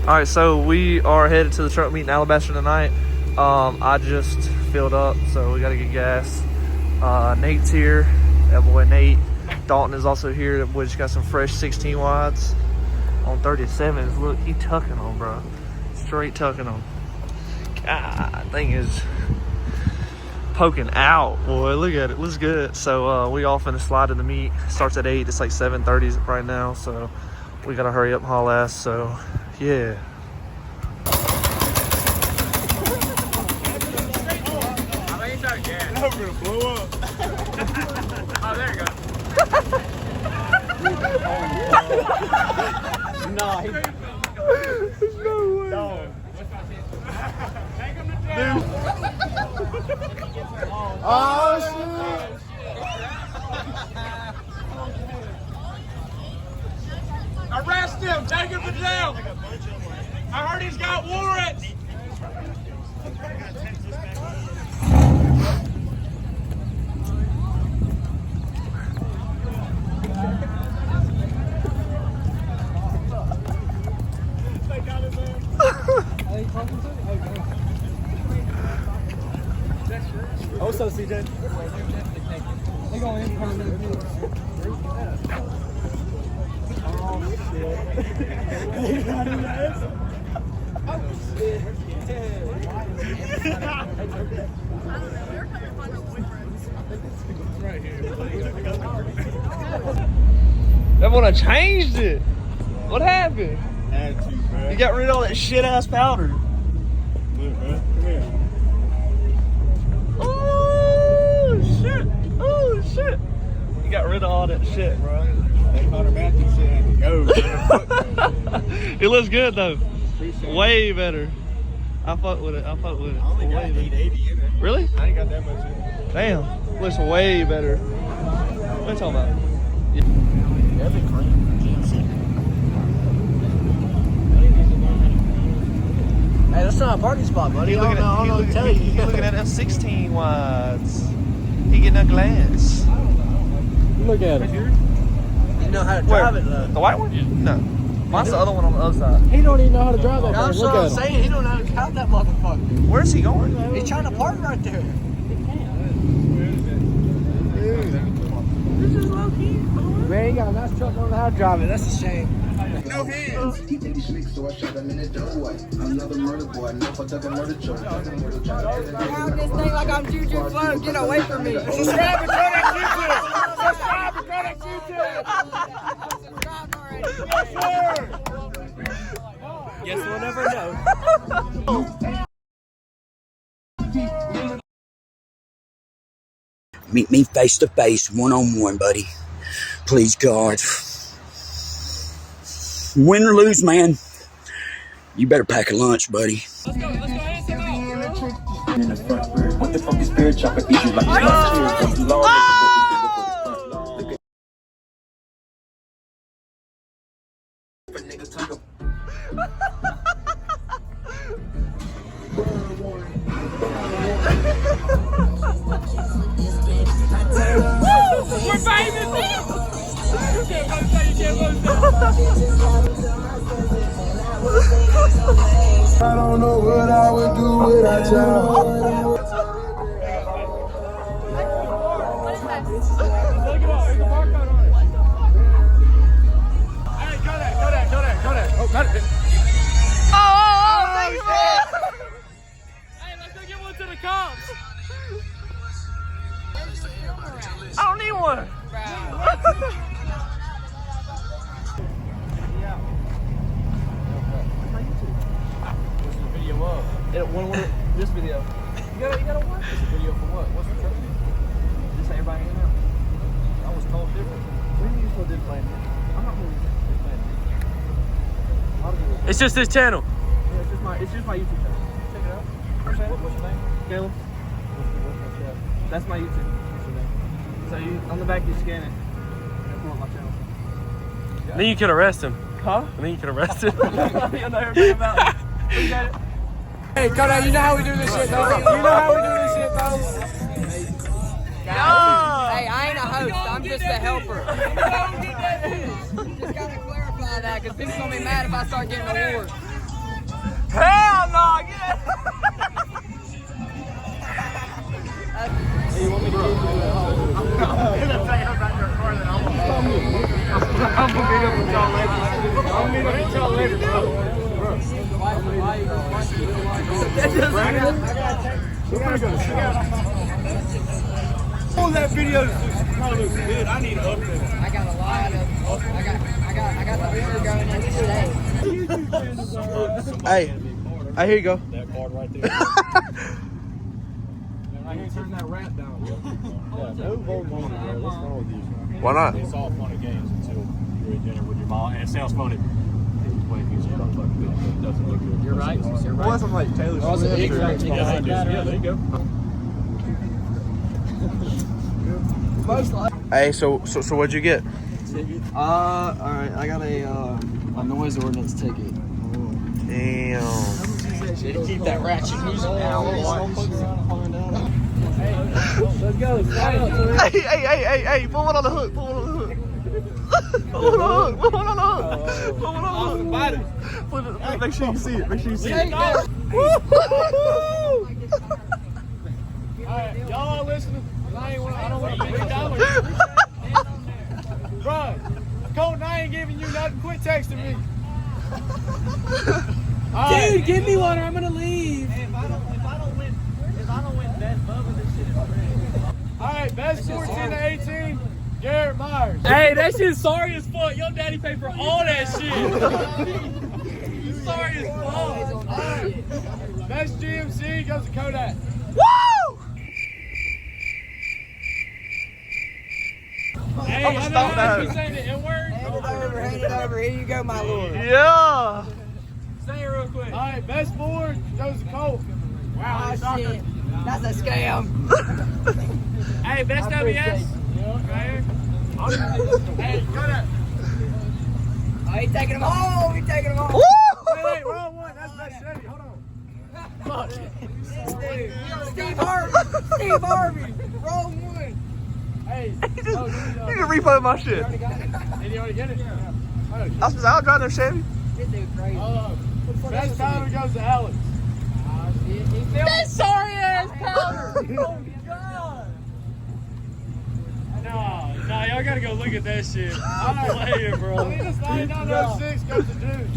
All right, so we are headed to the truck meet in Alabaster tonight. I just filled up, so we got to get gas. Nate's here, that boy Nate. Dalton is also here. That boy just got some fresh 16 wides on 37s. Look, he tucking on, bro. Straight tucking on. God, thing is poking out, boy. Look at it. Looks good. So we all finna slide to the meet. Starts at 8. It's like 7:30 right now, so we gotta hurry up and haul ass. So yeah. I'm gonna blow up. Oh, there you go. Nah, There's no way. no. Dude. Oh, shit. Arrest him. Take him to jail. I heard he's got warrants. What's up, CJ? They going in permanent. Oh, shit. That one changed it. What happened? Had to, bro. You got rid of all that shit ass powder. Look, bro. Come here. Oh shit! Oh shit! You got rid of all that shit, bro. That Connor Matthews shit had to go, bro. It looks good though. Appreciate it. Way better. I fuck with it. I fuck with it. I only got Way better. 880 in it. Really? I ain't got that much in it. Damn. Looks way better. What are you talking about? Every cream, GMC. Hey, that's not a parking spot, buddy. He I don't know what to tell you. looking at them 16 wides. He getting a glance. Look at it. You know how to drive it, though. The white one? No. Mine's the other one on the other side. He don't even know how to drive that That's thing. what Look I'm at him. saying. He don't know how to drive that motherfucker. Where's he going? He's trying to park right there. Man, he got a nice truck, don't know how to drive it. That's a shame. No hands. He think he's slick, so I shot him in the doorway. Another murder boy, no fuck up another joke. Grab this thing like I'm Juju Flow. Get away from me. Subscribe and turn that Subscribe and turn that I'm subscribed already. Guess we'll never know. Meet me face to face, one-on-one, buddy. Please, God. Win or lose, man, you better pack a lunch, buddy. Let's go hands him out. In the front, what the fuck is spirit chopper issue? Like my spirit comes long. Niggas talk We're baby. I don't know what I would do without y'all. Hey, let's go get one to the cops. I don't need one. This video. You gotta watch this video for what? What's the truck? Just everybody hanging out. I was told different. What do you mean you did plan it? I'm not really planning it. It's just this channel. Yeah, it's just my YouTube channel. Check it out. What's your name? Caleb. That's my YouTube. What's your name? So you on the back you scan it. And pull up my channel. Then you can arrest him. Huh? And then you can arrest him. You know everything about it. You got it. Hey, Kodak, you know how we do this shit, though? You know how we do this shit, though? Hey, I ain't a host. I'm just a helper. Just gotta clarify that, because people gonna be mad if I start getting awards. Pull that video to Carlos did. I need to update it. I got a lot of. I got the river going in today. Hey, here you go. That card right there. I ain't turning that rat down. Yeah, no voting on it, bro. What's wrong with you? Why not? It's all fun and games until you're at dinner with your mom. And it sounds funny. Playing music don't fucking good, but it doesn't look good. You're right. You're right. Wasn't like Taylor Yeah, Swift. there you go. Hey, so what'd you get? All right. I got a noise ordinance ticket. Damn. Keep that ratchet music down. Let's go. Hey, put one on the hook. Put one on the hook. Put one on the hook. Put one on the hook. Put one on the hook. Put it, make sure you see it. Make sure you see it. Alright, y'all listening? I don't want to be dollars. Bro, Colton, I ain't giving you nothing. Quit texting me. Dude, give me one or I'm gonna leave. If I don't win, best Bubba, this shit is Alright, best 14 to 18, Garrett Myers. Hey, that shit's sorry as fuck. Your daddy paid for all that shit. Sorry as fuck. Best GMC goes to Kodak. Hey, I'm I gonna know stop how that. to be saying the N-word. Hand it over. Here you go, my lord. Yeah. Say it real quick. Alright, best board goes to Colt. Wow, Oh, shit. That's a scam. Hey, best WS. Right here. Hey, Kodak. Oh, he's taking them home. He's taking them home. Wait, wrong one. That's best Chevy. Hold on. Steve Harvey. Steve Harvey. Wrong one. Hey, You can repo my shit. did you already get it? I was driving their Chevy. This dude crazy. Best powder goes to Alex. That sorry ass powder. Oh god. No, y'all gotta go look at that shit. I'm playing, bro. I mean, this 9906 goes to Jude.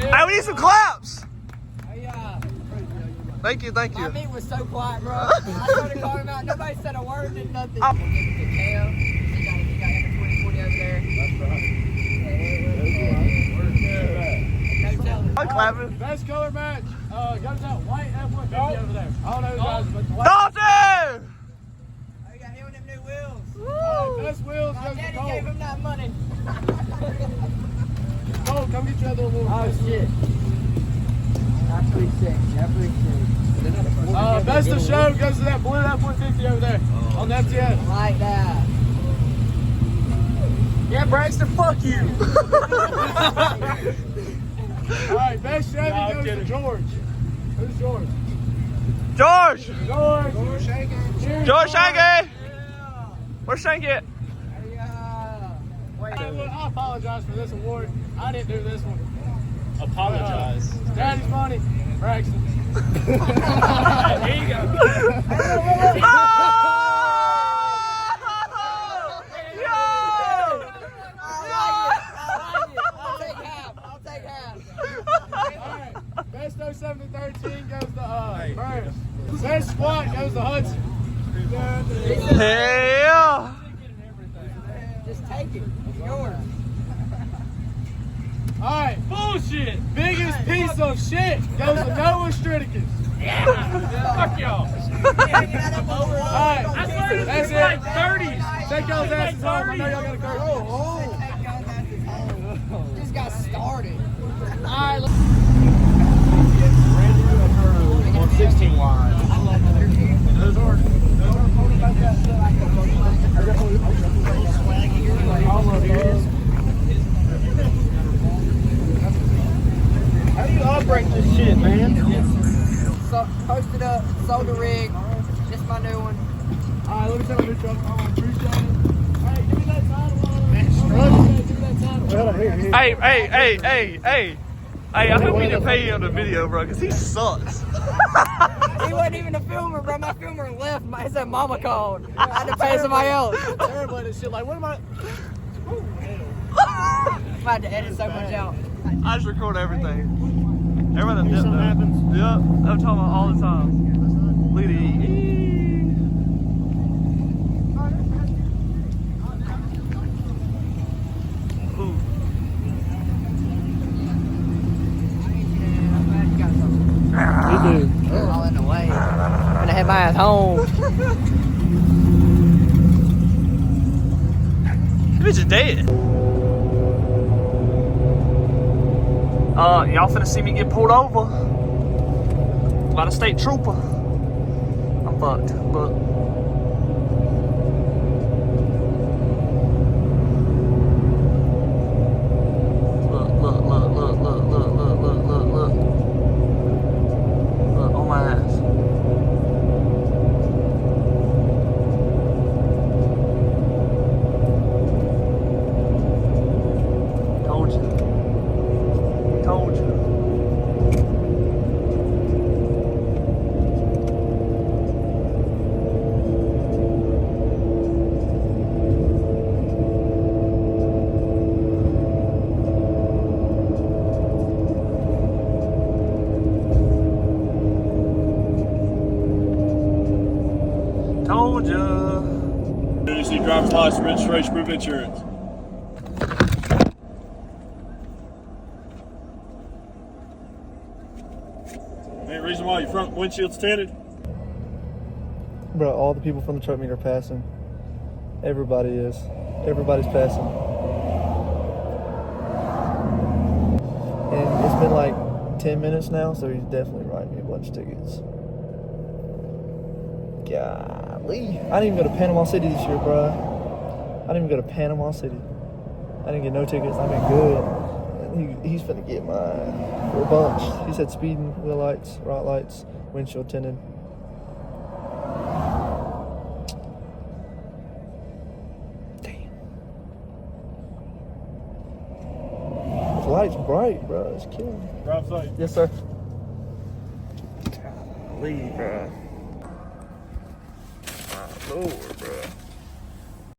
Hey, we need some claps. Hey, Thank you. my meat was so quiet, bro. I started calling him out. Nobody said a word, did nothing. We'll give it to Kale. He got him 2040 over there. No telling. I'm clapping. Best color match goes out white F-150 over there. I don't know who guys, but white. Dalton! Oh, you got him with them new wheels. Best wheels My goes to daddy Cole. gave him that money. Cole, come get your other award. Oh, shit. That's pretty sick. Best of show goes to that blue F-150 over there on the FTS. Like that. Yeah, Braxton, fuck you. Alright, best Chevy goes to George. Who's George? George! George Shanky! Where's Shanky at? I apologize for this award. I didn't do this one. Apologize. Daddy's money, Braxton. Here you go. I'll take half. Alright, best 07 to 13 goes to Burns. Best squat goes to Hudson. Yeah! Just take it. It's yours. Alright, Bullshit. biggest piece of shit goes to Noah Stridicus. Fuck y'all. Alright, I swear this that's is it. like 30s. Take y'all's asses home. I know y'all got a curse. Just got started. Alright, On 16 wide. how do you operate this shit, man? So, posted up, sold the rig. This my new one. Alright, let me tell you the truck. I appreciate it. Hey, give me that title. Man, give me that title. Hey, I hope we didn't pay you on the video, bro, because he sucks. He wasn't even a filmer, bro. My filmer left. He said mama called. I had to pay somebody else. Terrible at this shit. Like, what am I? I had to edit so much out. I just record everything. Everybody done dipped Something up. happens. Yep, I'm talking about all the time. Look at it. Ooh. You do. All in the way. I'm gonna head my ass home. This bitch is dead. Y'all finna see me get pulled over by the state trooper. I'm fucked. Look. Look, look, look, look, look, look, look, look, look, look. Look, on my ass. Told you. Told you. Told ya. You see driver's license, registration, proof of insurance. Any reason why your front windshield's tinted? Bro, all the people from the truck meet are passing. Everybody is. Everybody's passing. And it's been like 10 minutes now, so he's definitely writing me a bunch of tickets. Golly. I didn't even go to Panama City this year, bro. I didn't even go to Panama City. I didn't get no tickets. I've been good. And he's finna get mine for a bunch. He said speeding, wheel lights, route lights, windshield tinted. Damn. The light's bright, bro. It's killing me. Drive safe. Yes, sir. Golly, bro. My Lord, bro.